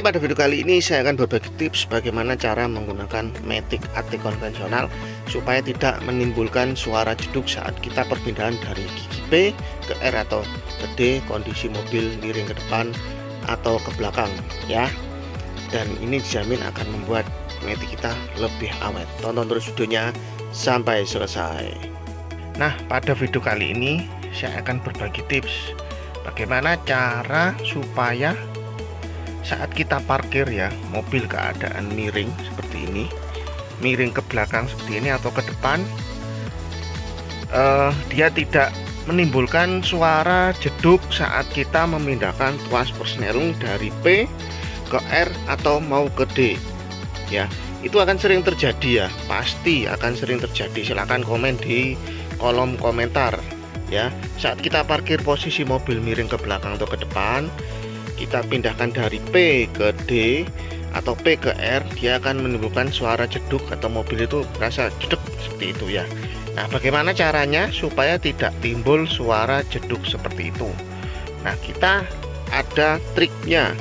Oke, pada video kali ini saya akan berbagi tips bagaimana cara menggunakan Matic AT konvensional supaya tidak menimbulkan suara jeduk saat kita perpindahan dari gigi P ke R atau ke D, kondisi mobil miring ke depan atau ke belakang ya. Dan ini dijamin akan membuat Matic kita lebih awet. Tonton terus videonya sampai selesai. Nah, pada video kali ini saya akan berbagi tips bagaimana cara supaya saat kita parkir ya mobil keadaan miring seperti ini, miring ke belakang seperti ini atau ke depan, dia tidak menimbulkan suara jeduk saat kita memindahkan tuas persneling dari P ke R atau mau ke D ya. Itu akan sering terjadi ya, pasti akan sering terjadi. Silahkan komen di kolom komentar ya. Saat kita parkir posisi mobil miring ke belakang atau ke depan, kita pindahkan dari P ke D atau P ke R, dia akan menimbulkan suara jeduk atau mobil itu berasa jeduk seperti itu ya. Nah, bagaimana caranya supaya tidak timbul suara jeduk seperti itu? Nah, kita ada triknya.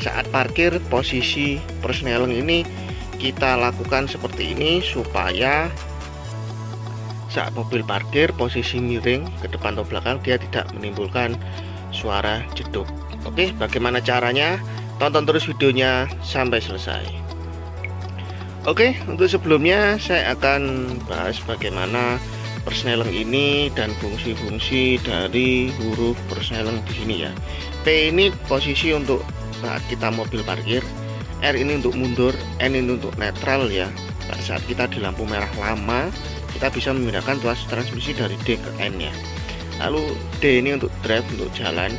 Saat parkir posisi persneling ini kita lakukan seperti ini supaya saat mobil parkir posisi miring ke depan atau belakang dia tidak menimbulkan suara jeduk. Oke, bagaimana caranya? Tonton terus videonya sampai selesai. Oke, untuk sebelumnya saya akan bahas bagaimana persneling ini dan fungsi-fungsi dari huruf persneling di sini ya. P ini posisi untuk saat kita mobil parkir, R ini untuk mundur, N ini untuk netral ya. Pada saat kita di lampu merah lama, kita bisa memindahkan tuas transmisi dari D ke N ya. Lalu D ini untuk drive, untuk jalan.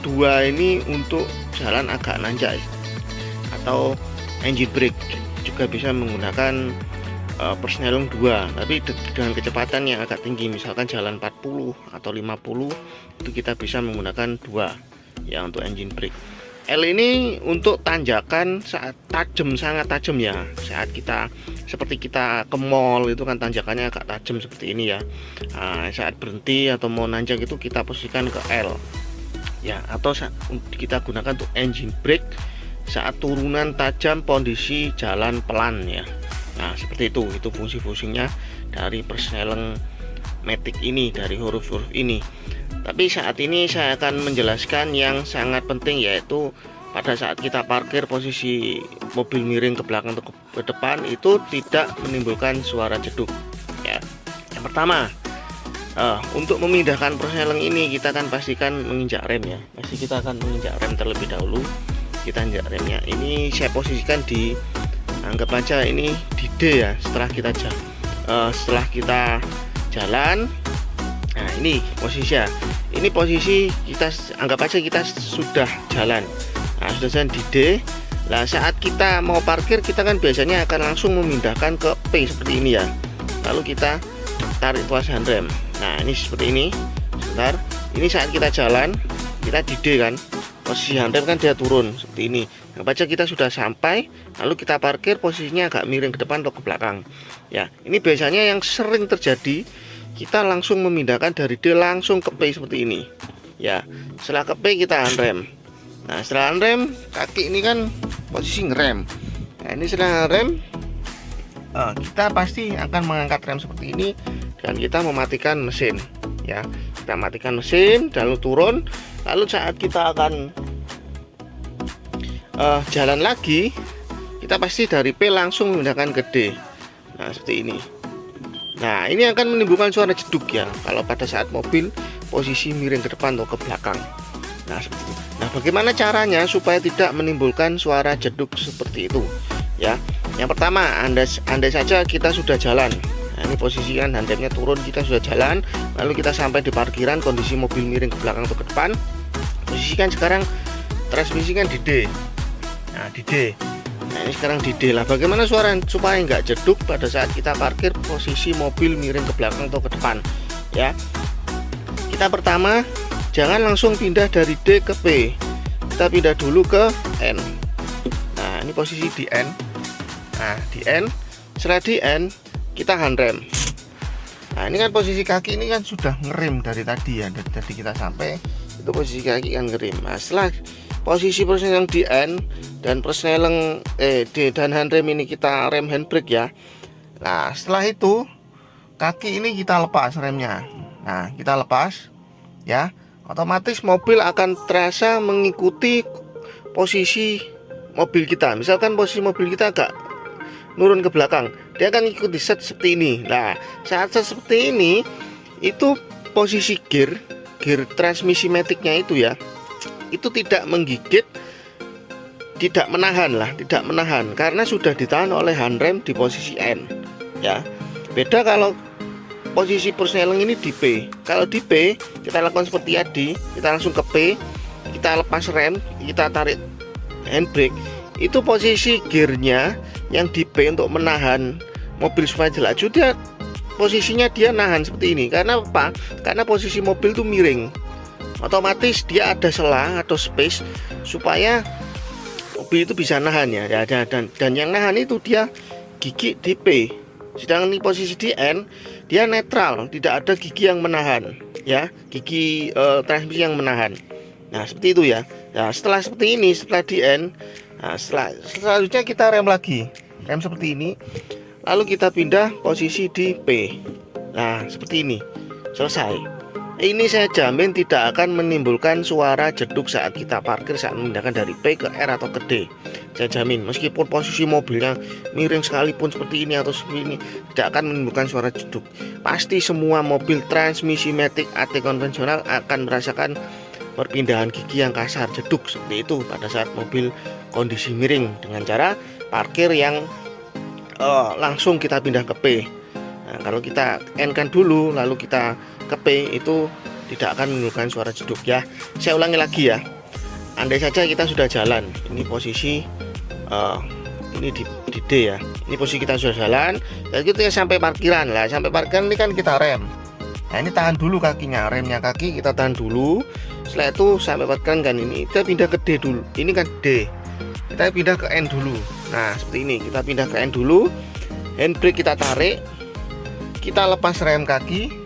2 ini untuk jalan agak nanjak atau engine brake, juga bisa menggunakan persneling 2 tapi dengan kecepatan yang agak tinggi, misalkan jalan 40 atau 50, itu kita bisa menggunakan 2 ya untuk engine brake. L ini untuk tanjakan saat tajam, sangat tajam ya, saat kita seperti kita ke mall itu kan tanjakannya agak tajam seperti ini ya. Nah, saat berhenti atau mau nanjak itu kita posisikan ke L ya, atau kita gunakan untuk engine brake saat turunan tajam kondisi jalan pelan ya. Nah, seperti itu fungsi-fungsinya dari persneling Matic ini, dari huruf-huruf ini. Tapi saat ini saya akan menjelaskan yang sangat penting, yaitu pada saat kita parkir posisi mobil miring ke belakang atau ke depan itu tidak menimbulkan suara jeduk ya. Yang pertama, untuk memindahkan persneling ini kita akan pastikan menginjak rem ya. Pasti kita akan menginjak rem terlebih dahulu. Kita injak remnya. Ini saya posisikan di, anggap aja ini di D ya. Setelah kita jalan, nah ini posisinya. Ini posisi kita, anggap aja kita sudah jalan. Nah, sudah jalan di D. Nah, saat kita mau parkir kita kan biasanya akan langsung memindahkan ke P seperti ini ya. Lalu kita tarik tuas handrem. Nah, ini seperti ini. Sebentar. Ini saat kita jalan, kita di D kan. Posisi handrem kan dia turun seperti ini. Nah, baca kita sudah sampai, lalu kita parkir posisinya agak miring ke depan atau ke belakang. Ya, ini biasanya yang sering terjadi, kita langsung memindahkan dari D langsung ke P seperti ini. Ya, setelah ke P kita handrem. Nah, setelah handrem, kaki ini kan posisi ngerem. Nah, ini setelah rem, kita pasti akan mengangkat rem seperti ini dan kita mematikan mesin ya. Kita matikan mesin lalu turun, lalu saat kita akan jalan lagi, kita pasti dari P langsung memindahkan ke D. Nah, seperti ini. Nah, ini akan menimbulkan suara jeduk ya kalau pada saat mobil posisi miring ke depan atau ke belakang. Nah, seperti itu. Nah, bagaimana caranya supaya tidak menimbulkan suara jeduk seperti itu ya? Yang pertama, andai saja kita sudah jalan. Nah, ini posisikan handremnya turun, kita sudah jalan, lalu kita sampai di parkiran, kondisi mobil miring ke belakang atau ke depan. Posisikan sekarang transmisi kan di D. Nah, di D. Nah, ini sekarang di D lah. Bagaimana suara supaya nggak jeduk pada saat kita parkir posisi mobil miring ke belakang atau ke depan ya? Kita pertama jangan langsung pindah dari D ke P. Kita pindah dulu ke N. Nah, ini posisi di N. Nah, di N. Setelah di N kita handrem. Nah, ini kan posisi kaki ini kan sudah ngerem dari tadi ya. Dari tadi kita sampai itu posisi kaki kan ngerem. Nah, setelah posisi persneling di N dan persneling dan handrem ini kita rem handbrake ya. Nah setelah itu kaki ini kita lepas remnya. Nah kita lepas ya, otomatis mobil akan terasa mengikuti posisi mobil kita. Misalkan posisi mobil kita agak nurun ke belakang, dia akan ikuti set seperti ini. Nah saat set seperti ini, itu posisi gear transmisi maticnya itu ya, itu tidak menggigit, tidak menahan karena sudah ditahan oleh handrem di posisi N ya. Beda kalau posisi persneling ini di P. Kalau di P kita lakukan seperti tadi, kita langsung ke P, kita lepas rem, kita tarik handbrake, itu posisi gearnya yang di P untuk menahan mobil supaya laju, dia posisinya dia nahan seperti ini. Karena apa? Karena posisi mobil itu miring, otomatis dia ada celah atau space supaya mobil itu bisa nahan ya. Dan yang nahan itu dia gigi di P, sedangkan di posisi di N dia netral, tidak ada gigi yang menahan ya, gigi transmisi yang menahan. Nah seperti itu ya. Nah setelah seperti ini, setelah di N, nah, selanjutnya kita rem lagi, rem seperti ini, lalu kita pindah posisi di P. Nah seperti ini, selesai. Ini saya jamin tidak akan menimbulkan suara jeduk saat kita parkir saat memindahkan dari P ke R atau ke D. Saya jamin, meskipun posisi mobilnya miring sekalipun seperti ini atau seperti ini, tidak akan menimbulkan suara jeduk. Pasti semua mobil transmisi matic AT konvensional akan merasakan perpindahan gigi yang kasar, jeduk seperti itu pada saat mobil kondisi miring dengan cara parkir yang langsung kita pindah ke P. Nah, kalau kita N kan dulu lalu kita ke P, itu tidak akan menimbulkan suara jeduk ya. Saya ulangi lagi ya. Andai saja kita sudah jalan, ini posisi ini di D ya. Ini posisi kita sudah jalan, dan kita sampai parkiran lah. Sampai parkiran ini kan kita rem. Nah ini tahan dulu kakinya, remnya kaki kita tahan dulu. Setelah itu sampai parkiran kan ini kita pindah ke D dulu. Ini kan D, kita pindah ke N dulu. Nah seperti ini, kita pindah ke N dulu. Handbrake kita tarik, kita lepas rem kaki.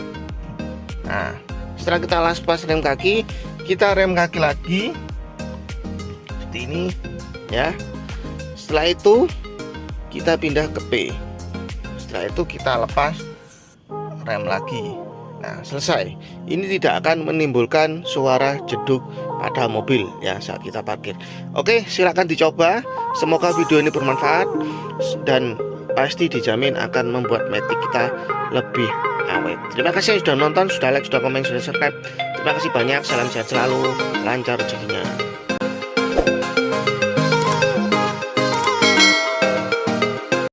Nah setelah kita lepas rem kaki, kita rem kaki lagi seperti ini ya. Setelah itu kita pindah ke P. Setelah itu kita lepas rem lagi. Nah selesai. Ini tidak akan menimbulkan suara jeduk pada mobil ya saat kita parkir. Oke, silakan dicoba. Semoga video ini bermanfaat dan pasti dijamin akan membuat matic kita lebih awet. Terima kasih yang sudah nonton, sudah like, sudah komen, sudah subscribe. Terima kasih banyak. Salam sehat selalu, lancar rezekinya.